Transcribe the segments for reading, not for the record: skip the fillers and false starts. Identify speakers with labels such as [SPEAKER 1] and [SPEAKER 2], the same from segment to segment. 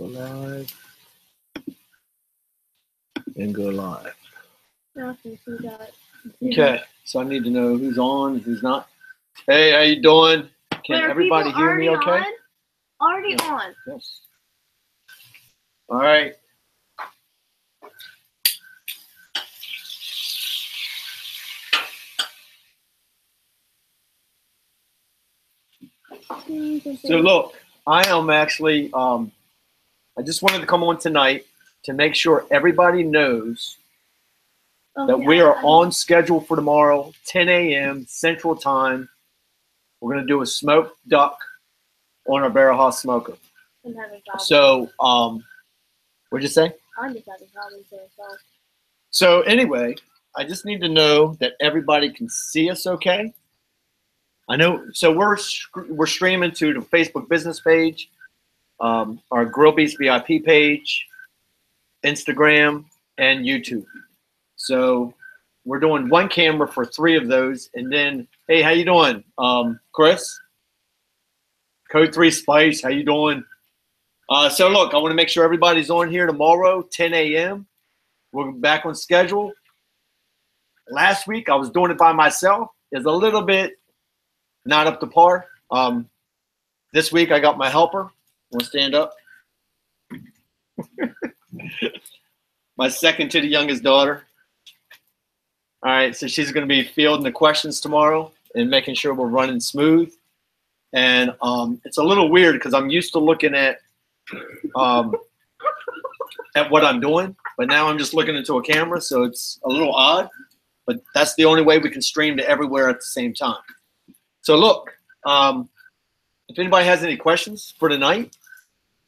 [SPEAKER 1] live. And go live. Okay, so I need to know who's on, who's not. Hey, how you doing? Can everybody hear me okay?
[SPEAKER 2] Already on.
[SPEAKER 1] Yes. All right. So look, I am actually, I just wanted to come on tonight to make sure everybody knows that we are on schedule for tomorrow, 10 a.m. Central Time. We're going to do a smoked duck on our Baraha smoker. So, what'd you say?
[SPEAKER 2] I'm just having problems there.
[SPEAKER 1] So anyway, I just need to know that everybody can see us okay. I know, so we're streaming to the Facebook business page, our Grill Beast VIP page, Instagram, and YouTube. So we're doing one camera for 3 of those. And then, hey, how you doing? Chris? Code 3 Spice, how you doing? So look, I want to make sure everybody's on here tomorrow, 10 a.m. We're back on schedule. Last week, I was doing it by myself. It's a little bit not up to par. This week, I got my helper. Want to stand up? My second to the youngest daughter. All right, so she's going to be fielding the questions tomorrow and making sure we're running smooth. And it's a little weird because I'm used to looking at what I'm doing, but now I'm just looking into a camera, so it's a little odd. But that's the only way we can stream to everywhere at the same time. So look, if anybody has any questions for tonight,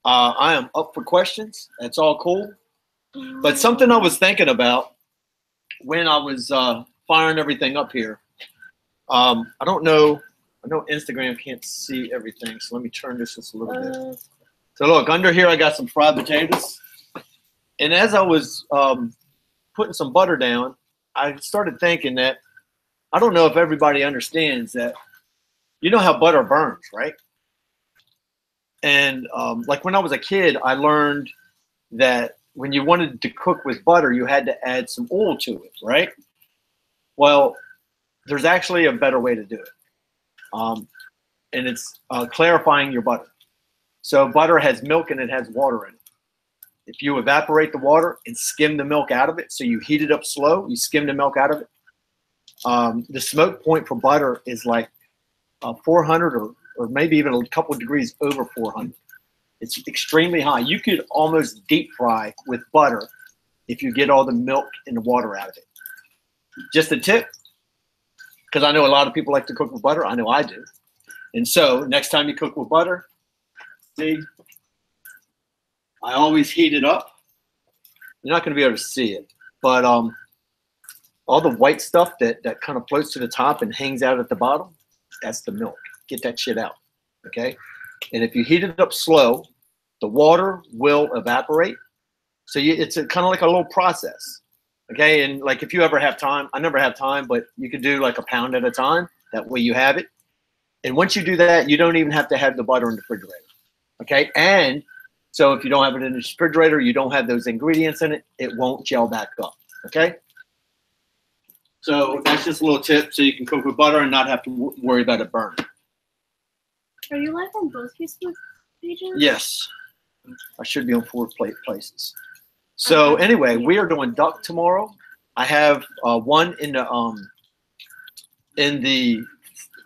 [SPEAKER 1] I am up for questions. That's all cool. But something I was thinking about when I was firing everything up here, I don't know. I know Instagram can't see everything, so let me turn this just a little bit. So look, under here I got some fried potatoes. And as I was putting some butter down, I started thinking that I don't know if everybody understands that, you know how butter burns, right? And like when I was a kid, I learned that when you wanted to cook with butter, you had to add some oil to it, right? Well, there's actually a better way to do it. And it's clarifying your butter. So butter has milk and it has water in it. If you evaporate the water and skim the milk out of it, so you heat it up slow, you skim the milk out of it, the smoke point for butter is like 400 or maybe even a couple of degrees over 400. It's extremely high. You could almost deep fry with butter if you get all the milk and the water out of it. Just a tip, because I know a lot of people like to cook with butter. I know I do. And so next time you cook with butter, see, I always heat it up. You're not going to be able to see it, but all the white stuff that kind of floats to the top and hangs out at the bottom, that's the milk. Get that shit out, okay? And if you heat it up slow, the water will evaporate. So it's kind of like a little process, okay? And like if you ever have time, I never have time, but you could do like a pound at a time. That way you have it. And once you do that, you don't even have to have the butter in the refrigerator, okay? And so if you don't have it in the refrigerator, you don't have those ingredients in it, it won't gel back up, okay? So that's just a little tip so you can cook with butter and not have to worry about it burning.
[SPEAKER 2] Are you live on both Facebook pages?
[SPEAKER 1] Yes. I should be on 4 places. So anyway, we are doing duck tomorrow. I have one in the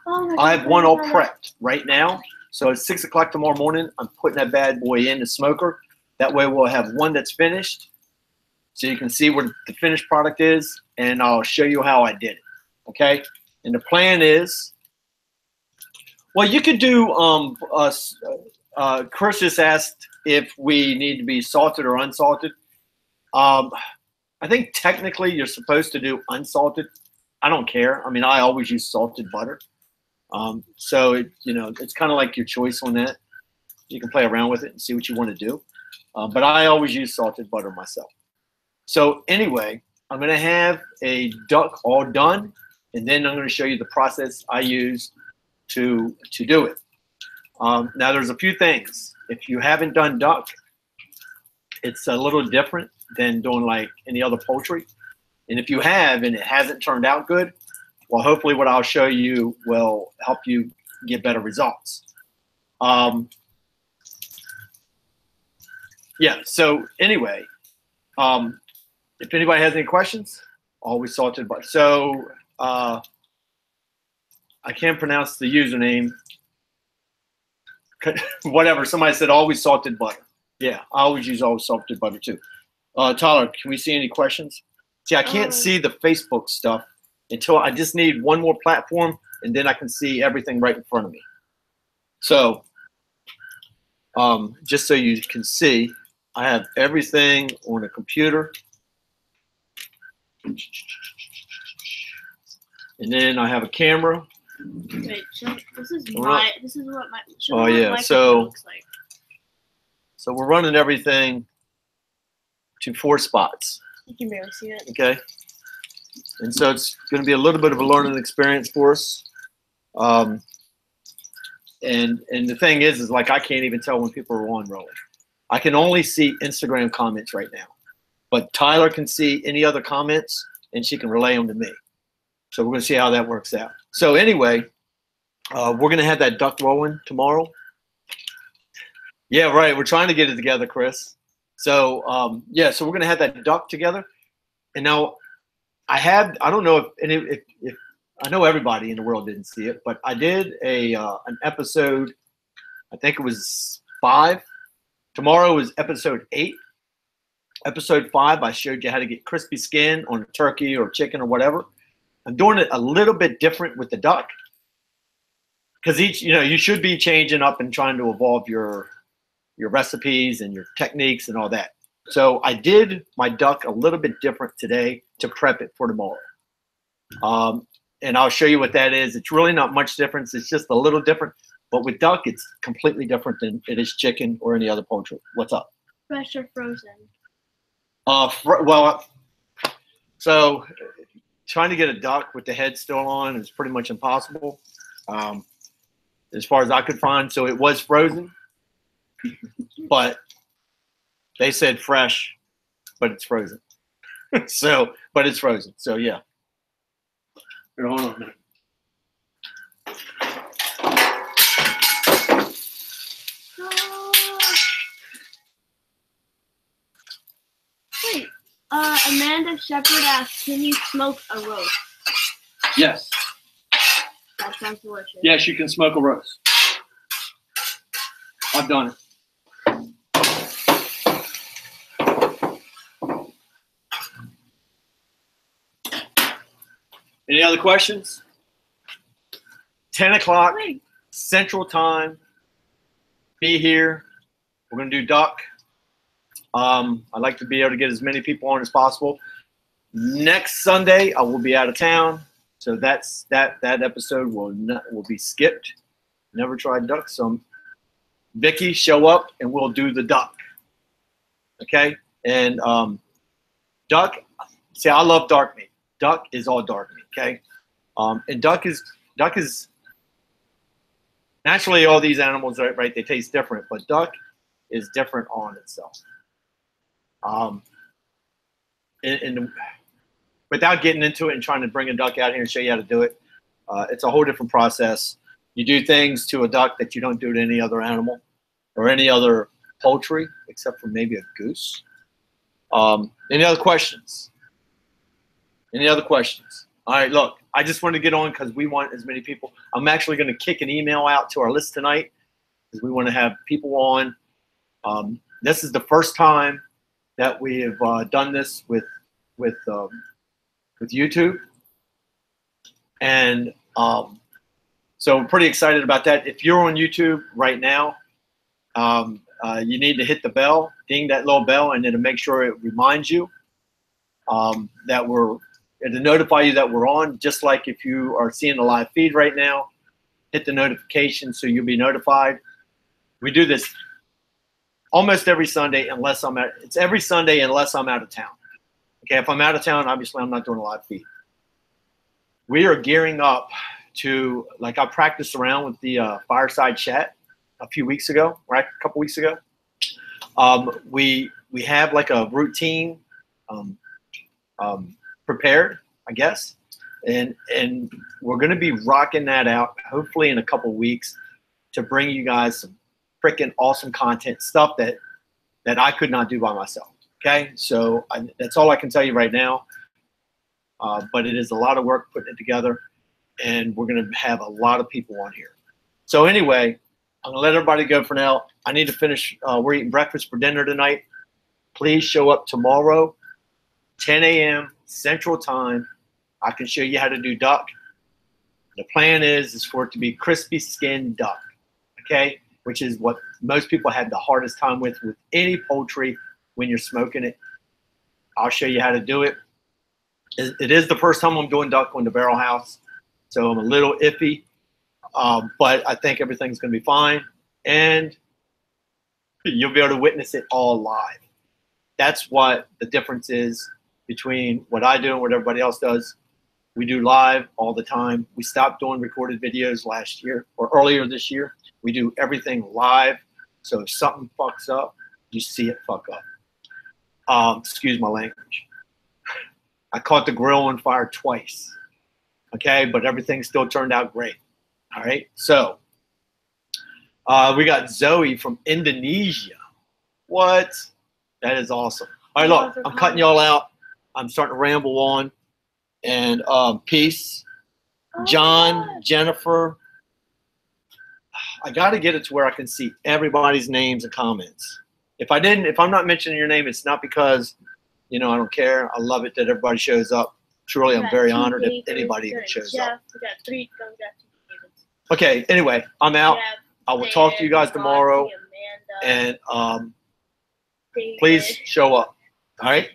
[SPEAKER 1] I have one all prepped right now. So at 6 o'clock tomorrow morning, I'm putting that bad boy in the smoker. That way we'll have one that's finished, so you can see what the finished product is, and I'll show you how I did it. Okay? And the plan is, well, you could do. Chris just asked if we need to be salted or unsalted. I think technically you're supposed to do unsalted. I don't care. I mean, I always use salted butter. So it's kind of like your choice on that. You can play around with it and see what you want to do. But I always use salted butter myself. So anyway, I'm going to have a duck all done, and then I'm going to show you the process I use to do it. Now there's a few things. If you haven't done duck, It's a little different than doing like any other poultry. And if you have and it hasn't turned out good, well, hopefully what I'll show you will help you get better results. Yeah, so anyway, if anybody has any questions, always salted butter. So I can't pronounce the username. Whatever, somebody said always salted butter. Yeah, I always use always salted butter too. Tyler, can we see any questions? See, I can't see the Facebook stuff until I just need one more platform, and then I can see everything right in front of me. So just so you can see, I have everything on a computer. And then I have a camera.
[SPEAKER 2] Wait, this is what my looks like.
[SPEAKER 1] So we're running everything to 4 spots.
[SPEAKER 2] You can barely see it.
[SPEAKER 1] Okay. And so it's going to be a little bit of a learning experience for us. And the thing is like I can't even tell when people are on rolling. I can only see Instagram comments right now. But Tyler can see any other comments, and she can relay them to me. So we're going to see how that works out. So anyway, we're going to have that duck rolling tomorrow. Yeah, right. We're trying to get it together, Chris. So, yeah, so we're going to have that duck together. And now I don't know if I know everybody in the world didn't see it, but I did an episode, I think it was 5. Tomorrow is episode 8. Episode 5, I showed you how to get crispy skin on a turkey or chicken or whatever. I'm doing it a little bit different with the duck because you should be changing up and trying to evolve your recipes and your techniques and all that. So I did my duck a little bit different today to prep it for tomorrow. And I'll show you what that is. It's really not much difference. It's just a little different. But with duck, it's completely different than it is chicken or any other poultry. What's up?
[SPEAKER 2] Fresh or frozen?
[SPEAKER 1] So trying to get a duck with the head still on is pretty much impossible, as far as I could find. So it was frozen, but they said fresh, but it's frozen. But it's frozen. So yeah. Here, hold on a minute.
[SPEAKER 2] Wait, Amanda Shepard asked, can you smoke a roast?
[SPEAKER 1] Yes.
[SPEAKER 2] That sounds delicious.
[SPEAKER 1] Yes, you can smoke a roast. I've done it. Any other questions? 10 o'clock Central Time. Be here. We're going to do duck. I'd like to be able to get as many people on as possible. Next Sunday, I will be out of town, so that episode will be skipped. Never tried duck, so Vicky, show up and we'll do the duck. Okay, and duck. See, I love dark meat. Duck is all dark meat. Okay, and duck is naturally all these animals, right? They taste different, but duck is different on itself. And without getting into it and trying to bring a duck out here and show you how to do it, it's a whole different process. You do things to a duck that you don't do to any other animal or any other poultry, except for maybe a goose. Any other questions? Any other questions? All right, look, I just want to get on because we want as many people. I'm actually going to kick an email out to our list tonight because we want to have people on. This is the first time that we have done this with YouTube, and so we're pretty excited about that. If you're on YouTube right now, you need to hit the bell, ding that little bell, and then to make sure it reminds you that to notify you that we're on. Just like if you are seeing the live feed right now, hit the notification so you'll be notified. We do this almost every Sunday it's every Sunday unless I'm out of town. Okay, if I'm out of town, obviously I'm not doing a live feed. We are gearing up to, like I practiced around with the fireside chat a few weeks ago, right? A couple weeks ago. We we have like a routine prepared, I guess, and we're going to be rocking that out hopefully in a couple weeks to bring you guys some freaking awesome content, stuff that I could not do by myself. Okay, so that's all I can tell you right now. But it is a lot of work putting it together, and we're going to have a lot of people on here. So anyway, I'm going to let everybody go for now. I need to finish. We're eating breakfast for dinner tonight. Please show up tomorrow, 10 a.m. Central Time. I can show you how to do duck. The plan is for it to be crispy skinned duck, okay? Which is what most people have the hardest time with any poultry when you're smoking it. I'll show you how to do it. It is the first time I'm doing duck on the barrel house, so I'm a little iffy, but I think everything's going to be fine, and you'll be able to witness it all live. That's what the difference is between what I do and what everybody else does. We do live all the time. We stopped doing recorded videos last year or earlier this year. We do everything live, so if something fucks up, you see it fuck up. Excuse my language. I caught the grill on fire twice, okay? But everything still turned out great, all right? So we got Zoe from Indonesia. What? That is awesome. All right, look, I'm cutting y'all out. I'm starting to ramble on. And peace. John, Jennifer. I got to get it to where I can see everybody's names and comments. If I'm not mentioning your name, it's not because, I don't care. I love it that everybody shows up. Truly, I'm very honored if anybody even shows up. Okay, anyway, I'm out. I will talk to you guys tomorrow. And please show up. All right?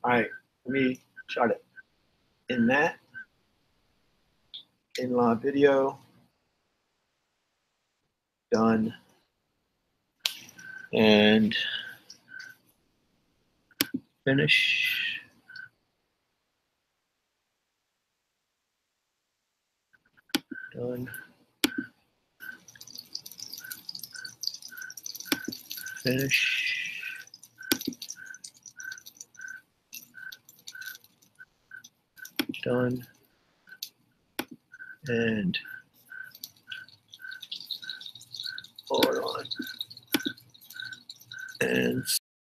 [SPEAKER 1] All right. Let me try to end that. In live video. Done. And finish. Done. Finish. Done. And